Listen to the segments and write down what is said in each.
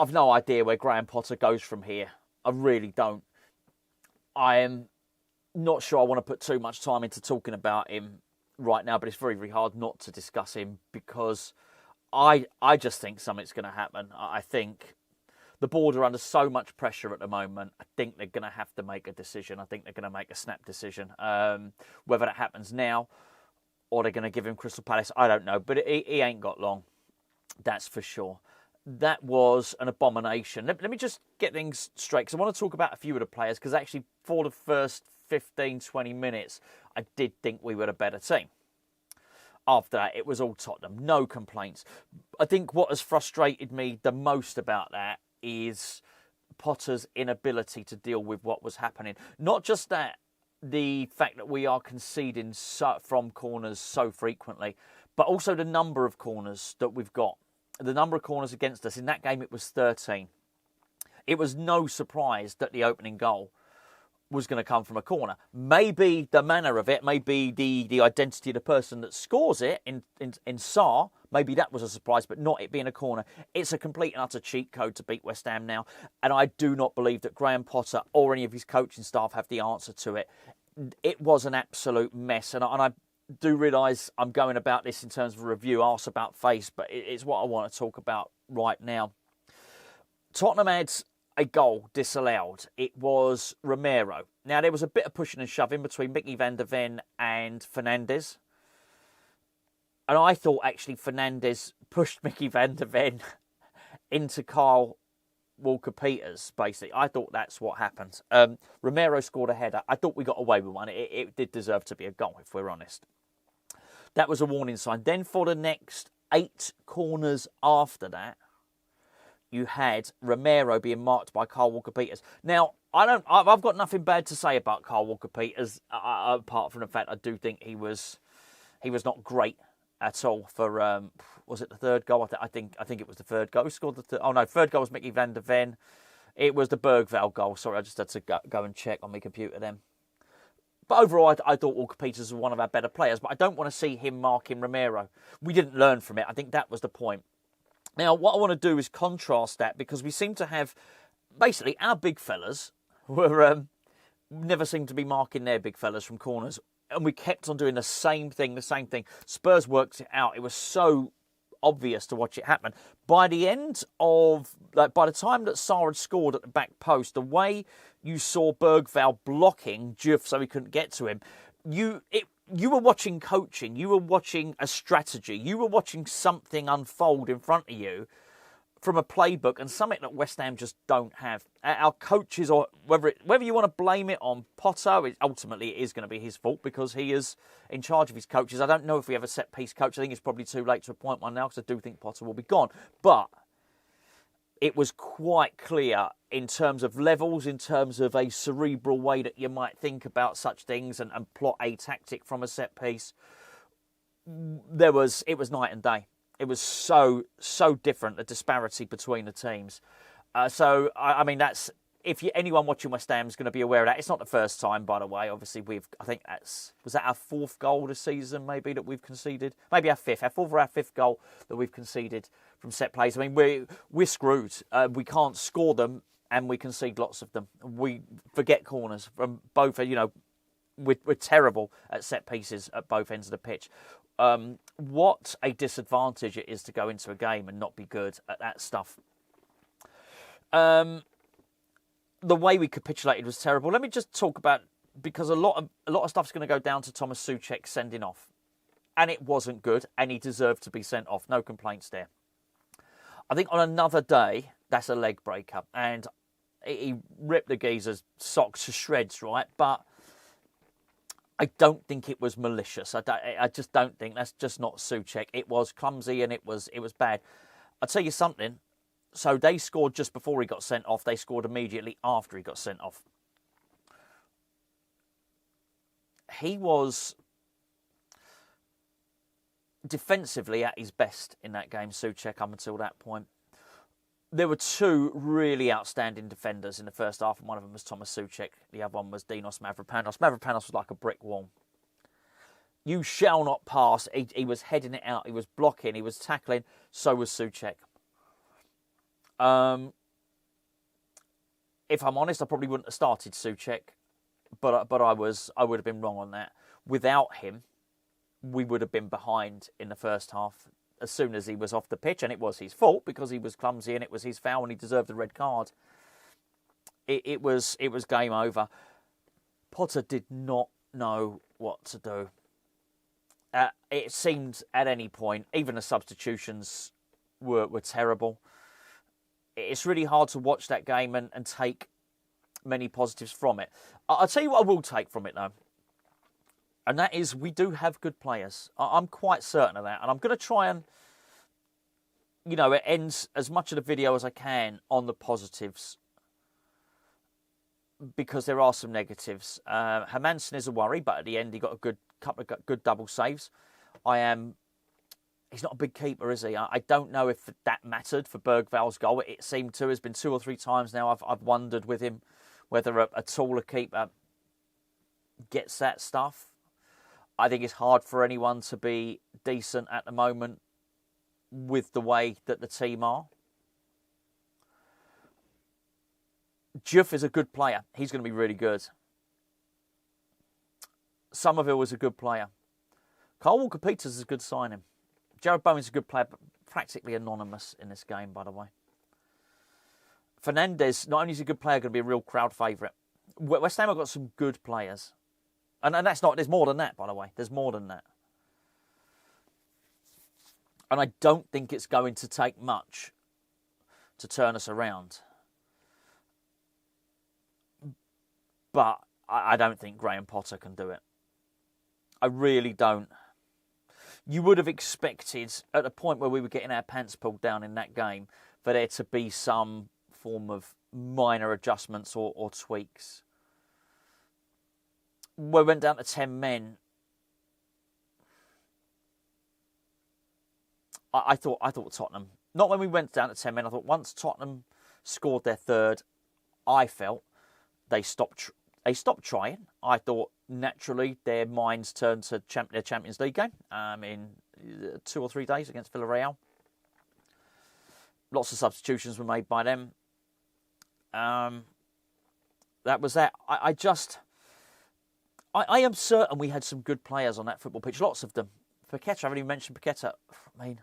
I've no idea where Graham Potter goes from here. I really don't. I am not sure I want to put too much time into talking about him right now, but it's very, very hard not to discuss him because I just think something's going to happen. I think the board are under so much pressure at the moment. I think they're going to have to make a decision. I think they're going to make a snap decision. Whether that happens now or they're going to give him Crystal Palace, I don't know. But he ain't got long. That's for sure. That was an abomination. Let me just get things straight, because I want to talk about a few of the players, because actually for the first 15, 20 minutes, I did think we were a better team. After that, it was all Tottenham. No complaints. I think what has frustrated me the most about that is Potter's inability to deal with what was happening. Not just that, the fact that we are conceding from corners so frequently, but also the number of corners that we've got. The number of corners against us. In that game, it was 13. It was no surprise that the opening goal was going to come from a corner. Maybe the manner of it, maybe the identity of the person that scores it in Sarr, maybe that was a surprise, but not it being a corner. It's a complete and utter cheat code to beat West Ham now. And I do not believe that Graham Potter or any of his coaching staff have the answer to it. It was an absolute mess. And I do realise I'm going about this in terms of a review, arse about face, but it's what I want to talk about right now. Tottenham had a goal disallowed. It was Romero. Now, there was a bit of pushing and shoving between Mickey van der Ven and Fernandes. And I thought, actually, Fernandes pushed Mickey van der Ven into Kyle Walker-Peters, basically. I thought that's what happened. Romero scored a header. I thought we got away with one. It did deserve to be a goal, if we're honest. That was a warning sign. Then for the next 8 corners after that, you had Romero being marked by Kyle Walker-Peters. Now, I've got nothing bad to say about Kyle Walker-Peters, apart from the fact I do think he was not great at all for, was it the third goal? I think it was the third goal. Who scored the third? Oh no, third goal was Mickey van der Ven. It was the Bergvall goal. Sorry, I just had to go and check on my computer then. But overall, I thought Walker-Peters was one of our better players, but I don't want to see him marking Romero. We didn't learn from it. I think that was the point. Now, what I want to do is contrast that, because we seem to have, basically, our big fellas were never seemed to be marking their big fellas from corners. And we kept on doing the same thing. Spurs worked it out. It was so obvious to watch it happen. By the end of, by the time that Sarr had scored at the back post, the way you saw Bergvall blocking Juve so he couldn't get to him, you were watching coaching. You were watching a strategy. You were watching something unfold in front of you from a playbook, and something that West Ham just don't have. Our coaches, or whether you want to blame it on Potter, ultimately it is going to be his fault because he is in charge of his coaches. I don't know if we have a set-piece coach. I think it's probably too late to appoint one now, because I do think Potter will be gone. But it was quite clear in terms of levels, in terms of a cerebral way that you might think about such things and plot a tactic from a set-piece. It was night and day. It was so different, the disparity between the teams. So, I mean, that's, anyone watching West Ham is going to be aware of that. It's not the first time, by the way. Obviously, was that our 4th goal this season, maybe, that we've conceded? Maybe our 5th. Our 4th or our 5th goal that we've conceded from set plays. I mean, we're screwed. We can't score them, and we concede lots of them. We forget corners from both, we're terrible at set pieces at both ends of the pitch. What a disadvantage it is to go into a game and not be good at that stuff. The way we capitulated was terrible. Let me just talk about, because a lot of stuff's going to go down to Tomáš Souček sending off, and it wasn't good, and he deserved to be sent off. No complaints there. I think on another day, that's a leg breaker, and he ripped the geezer's socks to shreds, right? But I don't think it was malicious. I just don't think. That's just not Suchek. It was clumsy and it was bad. I'll tell you something. So they scored just before he got sent off. They scored immediately after he got sent off. He was defensively at his best in that game, Suchek, up until that point. There were 2 really outstanding defenders in the first half, and one of them was Tomáš Souček. The other one was Dinos Mavropanos. Mavropanos was like a brick wall. You shall not pass. He was heading it out. He was blocking. He was tackling. So was Suchek. If I'm honest, I probably wouldn't have started Suchek, but I would have been wrong on that. Without him, we would have been behind in the first half as soon as he was off the pitch, and it was his fault because he was clumsy and it was his foul and he deserved a red card. It was game over. Potter did not know what to do. It seemed at any point, even the substitutions were terrible. It's really hard to watch that game and take many positives from it. I'll tell you what I will take from it, though. And that is, we do have good players. I'm quite certain of that. And I'm going to try and, it ends as much of the video as I can on the positives, because there are some negatives. Hermansen is a worry, but at the end he got a couple of good double saves. He's not a big keeper, is he? I don't know if that mattered for Bergvall's goal. It seemed to. It's been 2 or 3 times now I've wondered with him whether a taller keeper gets that stuff. I think it's hard for anyone to be decent at the moment with the way that the team are. Juff is a good player. He's going to be really good. Somerville is a good player. Carl Walker-Peters is a good signing. Jared Bowen's a good player, but practically anonymous in this game, by the way. Fernandez, not only is he a good player, going to be a real crowd favourite. West Ham have got some good players. And that's not, there's more than that, by the way. There's more than that. And I don't think it's going to take much to turn us around. But I don't think Graham Potter can do it. I really don't. You would have expected, at the point where we were getting our pants pulled down in that game, for there to be some form of minor adjustments or tweaks. We went down to 10 men. I thought Tottenham, not when we went down to 10 men, I thought once Tottenham scored their third, I felt they stopped trying. I thought naturally their minds turned to their Champions League game in 2 or 3 days against Villarreal. Lots of substitutions were made by them. That was that. I am certain we had some good players on that football pitch, lots of them. Paqueta, I haven't even mentioned Paqueta. I mean,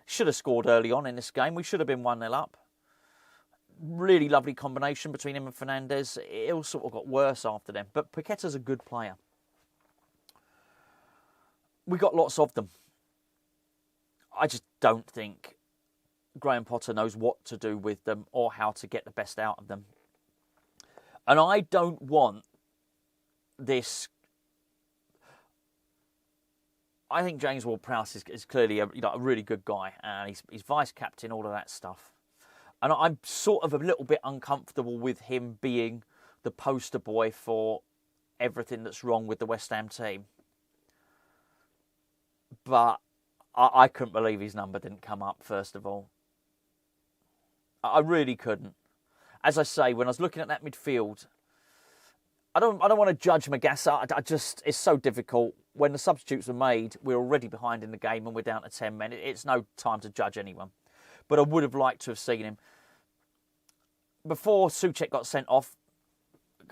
should have scored early on in this game. We should have been 1-0 up. Really lovely combination between him and Fernandez. It all sort of got worse after them. But Paqueta's a good player. We got lots of them. I just don't think Graham Potter knows what to do with them or how to get the best out of them. And I don't want this. I think James Ward-Prowse is clearly a really good guy. And he's vice-captain, all of that stuff. And I'm sort of a little bit uncomfortable with him being the poster boy for everything that's wrong with the West Ham team. But I couldn't believe his number didn't come up, first of all. I really couldn't. As I say, when I was looking at that midfield, I don't want to judge Magassa. It's so difficult. When the substitutes were made, we're already behind in the game and we're down to 10 men. It's no time to judge anyone. But I would have liked to have seen him. Before Suchek got sent off,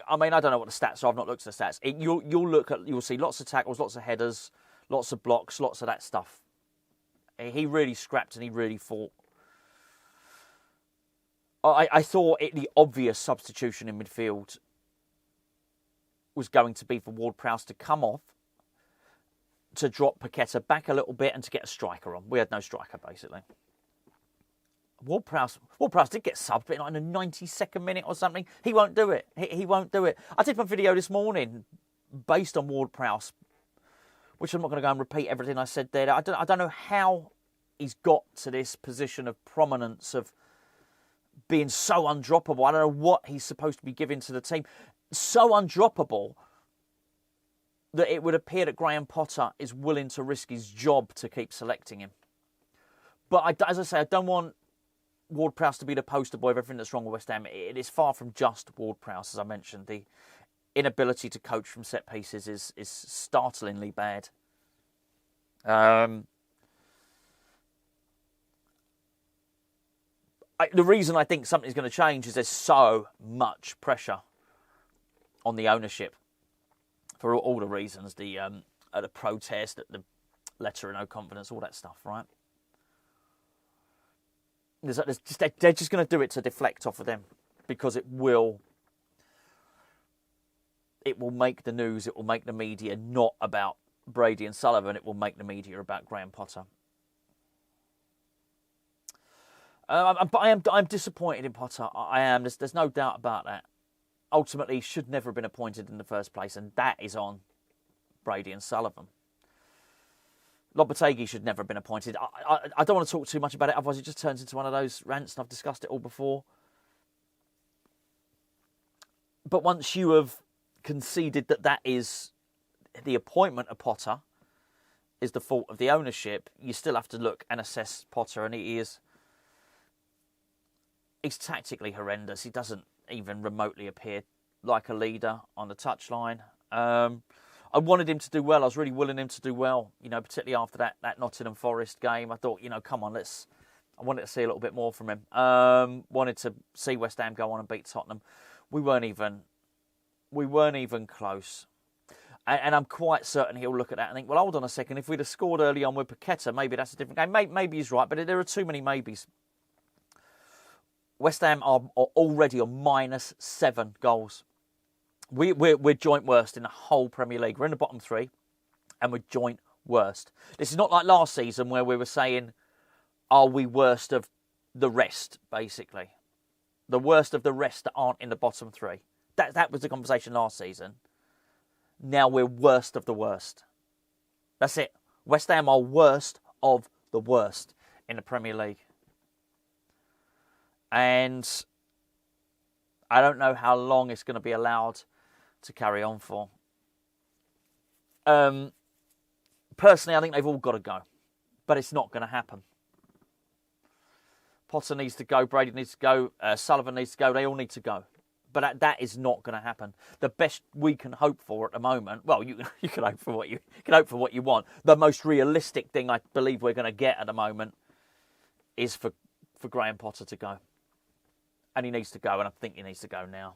I mean, I don't know what the stats are. I've not looked at the stats. You'll see lots of tackles, lots of headers, lots of blocks, lots of that stuff. He really scrapped and he really fought. I thought the obvious substitution in midfield was going to be for Ward-Prowse to come off, to drop Paqueta back a little bit and to get a striker on. We had no striker, basically. Ward-Prowse did get subbed, but in the 92nd minute or something. He won't do it. He won't do it. I did my video this morning based on Ward-Prowse, which I'm not going to go and repeat everything I said there. I don't know how he's got to this position of prominence, of being so undroppable. I don't know what he's supposed to be giving to the team. So undroppable that it would appear that Graham Potter is willing to risk his job to keep selecting him. But as I say, I don't want Ward-Prowse to be the poster boy of everything that's wrong with West Ham. It is far from just Ward-Prowse, as I mentioned. The inability to coach from set pieces is startlingly bad. The reason I think something's going to change is there's so much pressure on the ownership for all the reasons, the protest, the letter of no confidence, all that stuff, right? They're just going to do it to deflect off of them, because it will make the news, it will make the media not about Brady and Sullivan, it will make the media about Graham Potter. But I'm disappointed in Potter. I am. There's no doubt about that. Ultimately, he should never have been appointed in the first place, and that is on Brady and Sullivan. Lopetegui should never have been appointed. I don't want to talk too much about it, otherwise it just turns into one of those rants, and I've discussed it all before. But once you have conceded that is the appointment of Potter is the fault of the ownership, you still have to look and assess Potter, and he's tactically horrendous. He doesn't even remotely appear like a leader on the touchline. I wanted him to do well. I was really willing him to do well, particularly after that Nottingham Forest game. I thought, come on, I wanted to see a little bit more from him. Wanted to see West Ham go on and beat Tottenham. We weren't even close. And I'm quite certain he'll look at that and think, well, hold on a second, if we'd have scored early on with Paqueta, maybe that's a different game. Maybe he's right, but there are too many maybes. West Ham are already on -7 goals. We're joint worst in the whole Premier League. We're in the bottom 3, and we're joint worst. This is not like last season where we were saying, are we worst of the rest, basically? The worst of the rest that aren't in the bottom 3. That was the conversation last season. Now we're worst of the worst. That's it. West Ham are worst of the worst in the Premier League. And I don't know how long it's going to be allowed to carry on for. Personally, I think they've all got to go. But it's not going to happen. Potter needs to go, Brady needs to go, Sullivan needs to go, they all need to go. But that is not going to happen. The best we can hope for at the moment, well, you can hope for what you want. The most realistic thing I believe we're going to get at the moment is for Graham Potter to go. And he needs to go, and I think he needs to go now.